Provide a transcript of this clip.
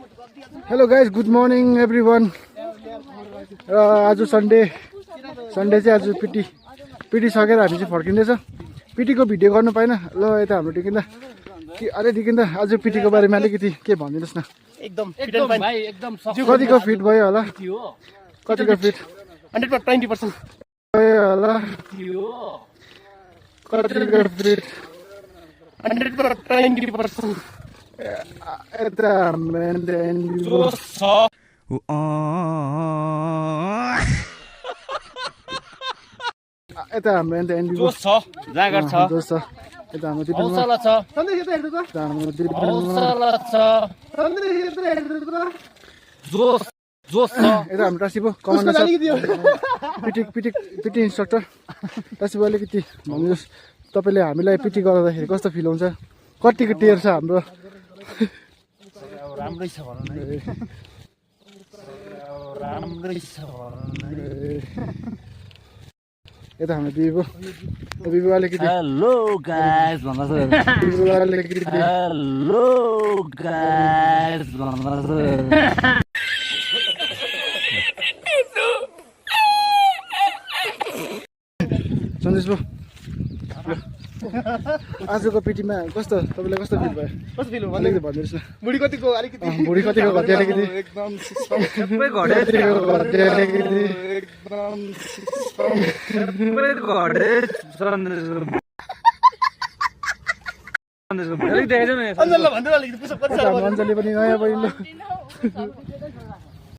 Hello guys, good morning everyone. आज Sunday चाहिँ आज पिटी सकेर हामी चाहिँ फर्किँदैछ। पिटीको भिडियो गर्नु पाएन। ल यता हाम्रो डिकिन्दा अरे डिकिन्दा आज पिटीको बारेमा अलिकति के भनिदिनुहोस् न। एकदम भाइ एकदम कतिको फिट भयो होला? कतिको फिट? 120% भयो होला। कतिको फिट? 120% यता यता हाम्रो जोस छ, जागर छ, जोस छ। यता हाम्रो हौसला छ, जोस जोस छ। यता हाम्रो टासिबो कमान्डर छ, पिटी इन्स्ट्रक्टर टासिबो। अलिकति भनिदिनुहोस् तपाईँले हामीलाई पिटी गर्दाखेरि कस्तो फिल हुन्छ? कतिको टेयर छ हाम्रो? राम्रै छ भन न, राम्रै छ भन। यता हाम्रो बिबु अलिकति हेलो गाइस भन्नु छ, बिबु अलिकति हेलो गाइस भन्नु छ। सन्देश बो आजको पिटीमा कस्तो, तपाईँलाई कस्तो फिल भयो? कस्तो फिल भयो अलिकति भनिदिनुहोस् न। बुढी कतिको अलिकति भुँडी कतिको घट्यो? अलिकति एकदम सबै घट्यो अलिकति। अलिक देखाइदिनु न, अञ्जललाई भन्दै अलिकति पुसअप गर्छ। अञ्जली पनि नयाँ पहिलो